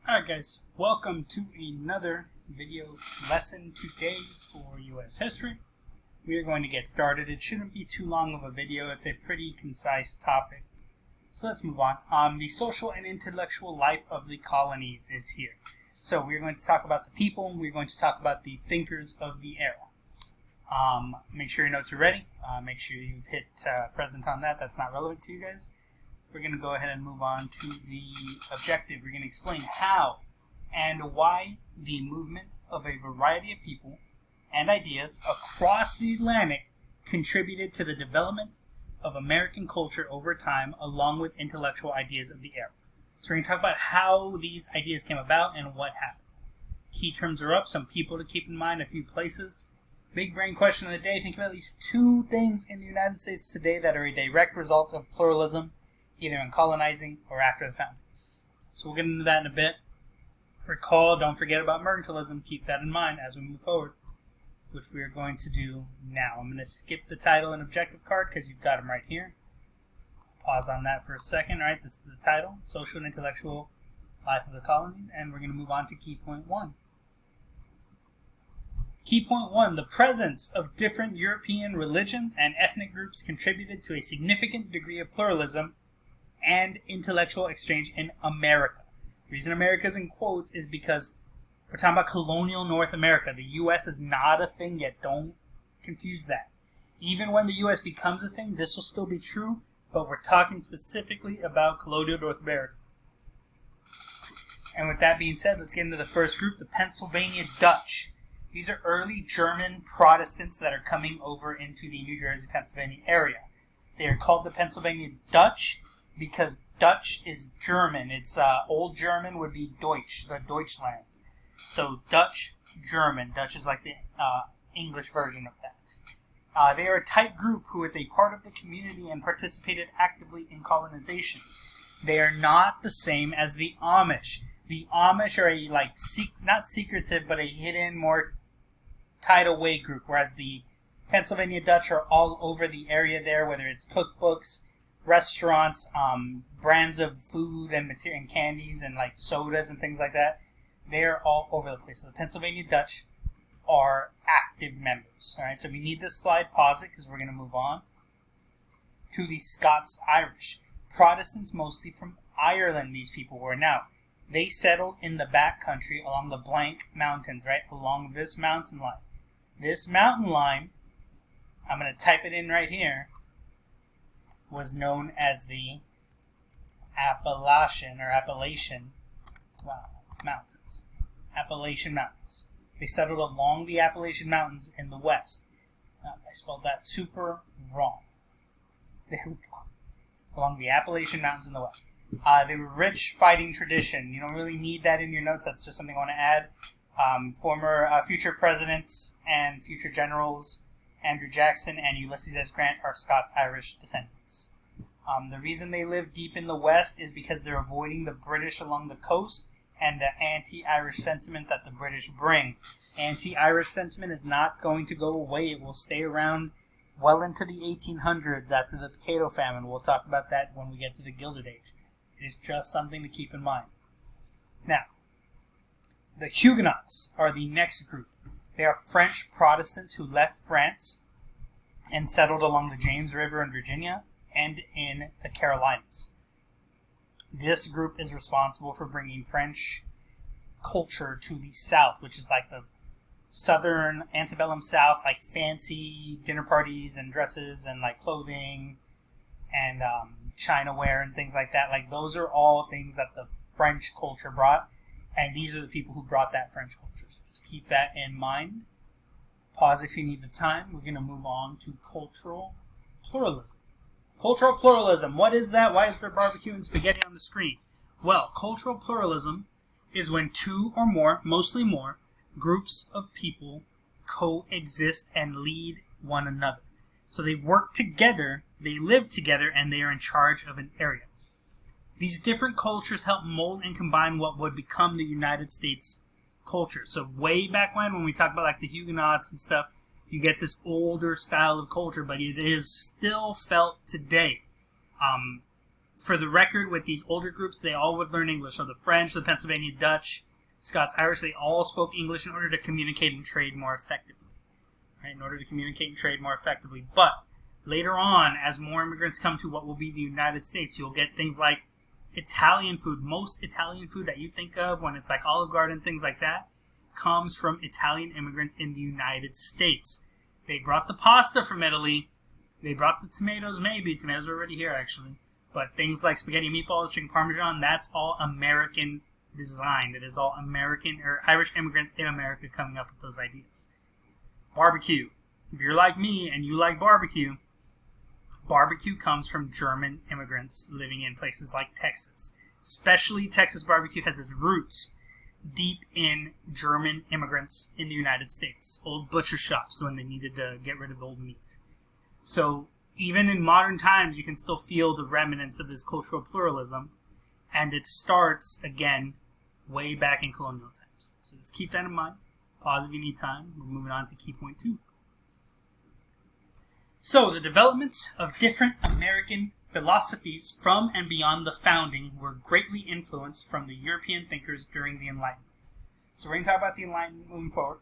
Alright guys, welcome to another video lesson today for U.S. history. We are going to get started. It shouldn't be too long of a video. It's a pretty concise topic. So let's move on. The social and intellectual life of the colonies is here. So we're going to talk about the people. We're going to talk about the thinkers of the era. Make sure your notes are ready. Make sure you've hit present on that. That's not relevant to you guys. We're going to go ahead and move on to the objective. We're going to explain how and why the movement of a variety of people and ideas across the Atlantic contributed to the development of American culture over time, along with intellectual ideas of the era. So we're going to talk about how these ideas came about and what happened. Key terms are up, some people to keep in mind, a few places. Big brain question of the day. Think of at least two things in the United States today that are a direct result of pluralism, either in colonizing or after the founding. So we'll get into that in a bit. Recall, don't forget about mercantilism. Keep that in mind as we move forward, which we are going to do now. I'm going to skip the title and objective card because you've got them right here. Pause on that for a second. All right, this is the title, Social and Intellectual Life of the Colonies, and we're going to move on to key point one. Key point one, the presence of different European religions and ethnic groups contributed to a significant degree of pluralism and intellectual exchange in America. The reason America is in quotes is because we're talking about colonial North America. The U.S. is not a thing yet. Don't confuse that. Even when the U.S. becomes a thing, this will still be true, but we're talking specifically about colonial North America. And with that being said, let's get into the first group, the Pennsylvania Dutch. These are early German Protestants that are coming over into the New Jersey, Pennsylvania area. They are called the Pennsylvania Dutch because Dutch is German. It's Old German would be Deutsch, the Deutschland. So Dutch, German. Dutch is like the English version of that. They are a tight group who is a part of the community and participated actively in colonization. They are not the same as the Amish. The Amish are a not secretive, but a hidden, more tidal-away group, whereas the Pennsylvania Dutch are all over the area there, whether it's cookbooks, restaurants, brands of food and material and candies and like sodas and things like that. They're all over the place. So the Pennsylvania Dutch are active members. All right, so if you need this slide, pause it because we're going to move on to the Scots-Irish. Protestants mostly from Ireland, these people were. Now, they settled in the back country along the blank mountains, right, along this mountain line. This mountain line, I'm going to type it in right here, was known as the Appalachian Mountains. Appalachian Mountains. They settled along the Appalachian Mountains in the west. I spelled that super wrong. There we go. Along the Appalachian Mountains in the west. They were rich fighting tradition. You don't really need that in your notes. That's just something I want to add. Future presidents and future generals Andrew Jackson and Ulysses S. Grant are Scots-Irish descendants. The reason they live deep in the West is because they're avoiding the British along the coast and the anti-Irish sentiment that the British bring. Anti-Irish sentiment is not going to go away. It will stay around well into the 1800s after the potato famine. We'll talk about that when we get to the Gilded Age. It is just something to keep in mind. Now, the Huguenots are the next group. They are French Protestants who left France and settled along the James River in Virginia and in the Carolinas. This group is responsible for bringing French culture to the South, which is like the southern antebellum South, like fancy dinner parties and dresses and like clothing and Chinaware and things like that. Like those are all things that the French culture brought, and these are the people who brought that French culture. So just keep that in mind. Pause if you need the time. We're going to move on to cultural pluralism. Cultural pluralism, what is that? Why is there barbecue and spaghetti on the screen? Well, cultural pluralism is when two or more, mostly more, groups of people coexist and lead one another. So they work together, they live together, and they are in charge of an area. These different cultures help mold and combine what would become the United States culture. So way back when we talk about like the Huguenots and stuff, you get this older style of culture, but it is still felt today. for the record, with these older groups, they all would learn English. So the French, the Pennsylvania Dutch, Scots, Irish, they all spoke English in order to communicate and trade more effectively. Right? In order to communicate and trade more effectively. But later on, as more immigrants come to what will be the United States, you'll get things like Italian food. Most Italian food that you think of when it's like Olive Garden, things like that, comes from Italian immigrants in the United States. They brought the pasta from Italy. They brought the tomatoes, maybe. Tomatoes are already here, actually. But things like spaghetti meatballs, chicken parmesan, that's all American designed. It is all American or Irish immigrants in America coming up with those ideas. Barbecue. If you're like me and you like barbecue, barbecue comes from German immigrants living in places like Texas. Especially Texas barbecue has its roots deep in German immigrants in the United States. Old butcher shops when they needed to get rid of old meat. So even in modern times, you can still feel the remnants of this cultural pluralism. And it starts, again, way back in colonial times. So just keep that in mind. Pause if you need time. We're moving on to key point 2. So the development of different American philosophies from and beyond the founding were greatly influenced from the European thinkers during the Enlightenment. So we're going to talk about the Enlightenment moving forward.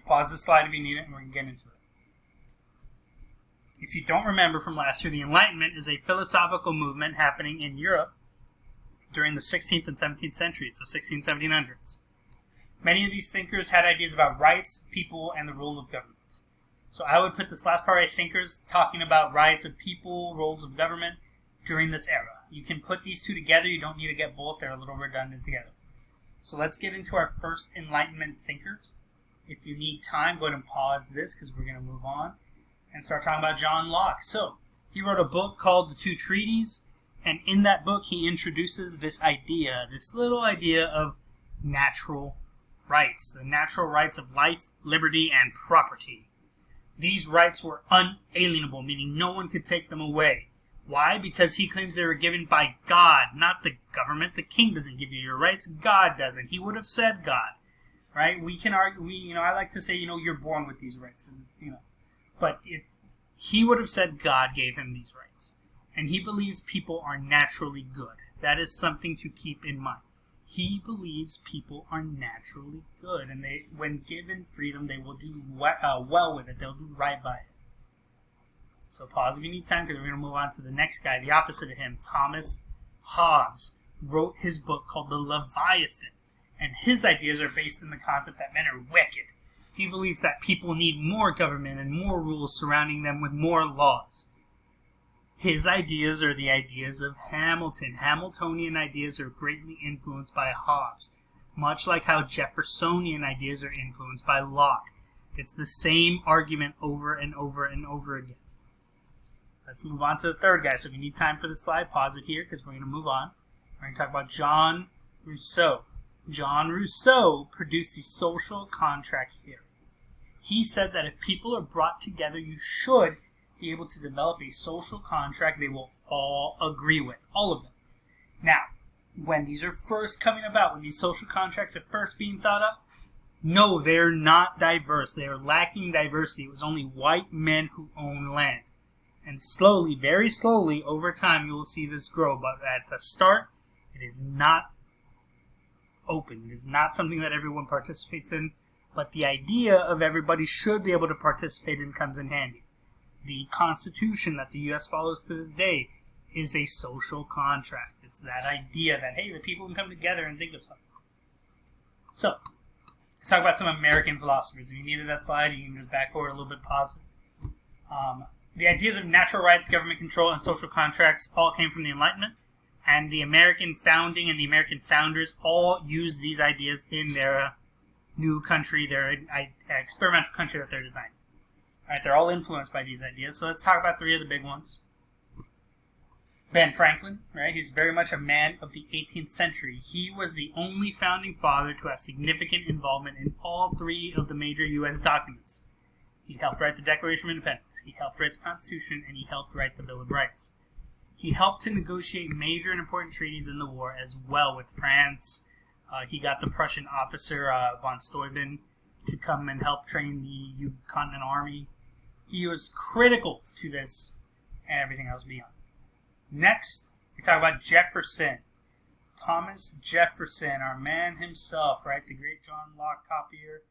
Pause the slide if you need it, and we're going to get into it. If you don't remember from last year, the Enlightenment is a philosophical movement happening in Europe during the 16th and 17th centuries, so 1600s, 1700s. Many of these thinkers had ideas about rights, people, and the role of government. So I would put this last part right, thinkers talking about rights of people, roles of government during this era. You can put these two together. You don't need to get both. They're a little redundant together. So let's get into our first Enlightenment thinkers. If you need time, go ahead and pause this because we're going to move on and start talking about John Locke. So he wrote a book called The Two Treaties, and in that book he introduces this idea, this little idea of natural rights, the natural rights of life, liberty, and property. These rights were unalienable, meaning no one could take them away. Why? Because he claims they were given by God, not the government. The king doesn't give you your rights. God doesn't. He would have said God, right? We can argue. I like to say, you're born with these rights, because but he would have said God gave him these rights, and he believes people are naturally good. That is something to keep in mind. He believes people are naturally good, and they, when given freedom, they will do well with it. They'll do right by it. So pause if you need time, because we're going to move on to the next guy, the opposite of him. Thomas Hobbes wrote his book called The Leviathan, and his ideas are based in the concept that men are wicked. He believes that people need more government and more rules surrounding them with more laws. His ideas are the ideas of Hamilton. Hamiltonian ideas are greatly influenced by Hobbes, much like how Jeffersonian ideas are influenced by Locke. It's the same argument over and over and over again. Let's move on to the third guy. So if you need time for the slide, pause it here because we're going to move on. We're going to talk about John Rousseau. John Rousseau produced the social contract theory. He said that if people are brought together, you should be able to develop a social contract they will all agree with, all of them. Now, when these are first coming about, when these social contracts are first being thought up, no, they're not diverse. They are lacking diversity. It was only white men who own land. And slowly, very slowly, over time, you will see this grow. But at the start, it is not open. It is not something that everyone participates in. But the idea of everybody should be able to participate in comes in handy. The Constitution that the U.S. follows to this day is a social contract. It's that idea that, hey, the people can come together and think of something. So, let's talk about some American philosophers. If you needed that slide, you can just back forward a little bit, pause it. The ideas of natural rights, government control, and social contracts all came from the Enlightenment. And the American founding and the American founders all used these ideas in their new country, their experimental country that they're designing. Right, they're all influenced by these ideas. So let's talk about three of the big ones. Ben Franklin, right? He's very much a man of the 18th century. He was the only founding father to have significant involvement in all three of the major U.S. documents. He helped write the Declaration of Independence, he helped write the Constitution, and he helped write the Bill of Rights. He helped to negotiate major and important treaties in the war as well with France. He got the Prussian officer von Steuben to come and help train the Continental Army. He was critical to this and everything else beyond. Next We talk about Jefferson. Thomas Jefferson, our man himself, right? The great John Locke copier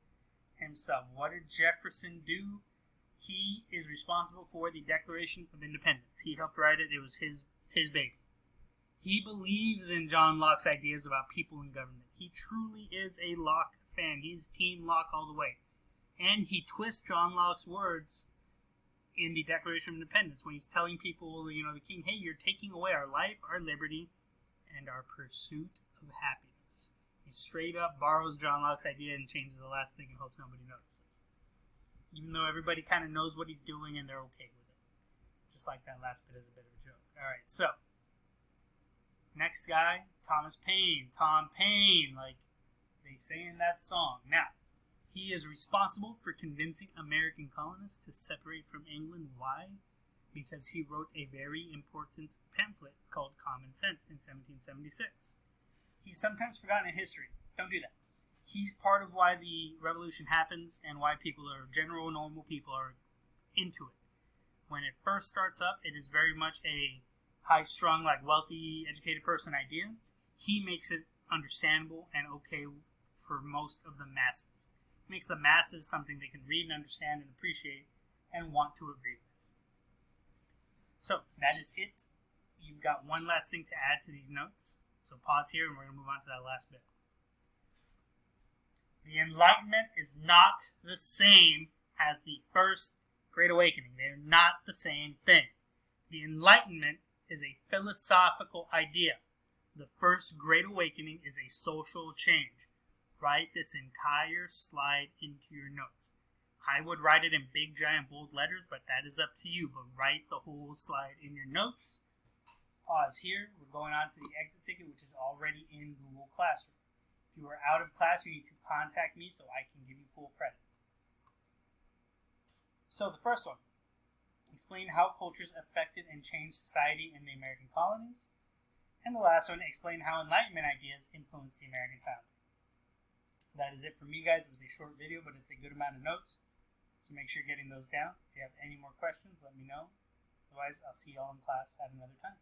himself. What did Jefferson do? He is responsible for the Declaration of Independence. He helped write it. It was his baby. He believes in John Locke's ideas about people and government. He truly is a Locke fan. He's Team Locke all the way. And he twists John Locke's words in the Declaration of Independence when he's telling people, the king, hey, you're taking away our life, our liberty, and our pursuit of happiness. He straight up borrows John Locke's idea and changes the last thing and hopes nobody notices. Even though everybody kind of knows what he's doing and they're okay with it. Just like that last bit is a bit of a joke. Alright, so. Next guy, Thomas Paine. Tom Paine, like they say in that song. Now, he is responsible for convincing American colonists to separate from England. Why? Because he wrote a very important pamphlet called Common Sense in 1776. He's sometimes forgotten in history. Don't do that. He's part of why the revolution happens and why general normal people are into it. When it first starts up, it is very much a high-strung, wealthy, educated person idea. He makes it understandable and okay for most of the masses. He makes the masses something they can read and understand and appreciate and want to agree with. So, that is it. You've got one last thing to add to these notes. So pause here and we're going to move on to that last bit. The Enlightenment is not the same as the First Great Awakening. They're not the same thing. The Enlightenment is a philosophical idea. The First Great Awakening is a social change. Write this entire slide into your notes. I would write it in big, giant, bold letters, but that is up to you. But write the whole slide in your notes. Pause here. We're going on to the exit ticket, which is already in Google Classroom. If you are out of class, you need to contact me so I can give you full credit. So the first one. Explain how cultures affected and changed society in the American colonies. And the last one, explain how Enlightenment ideas influenced the American founding. That is it for me, guys. It was a short video, but it's a good amount of notes. So make sure you're getting those down. If you have any more questions, let me know. Otherwise, I'll see you all in class at another time.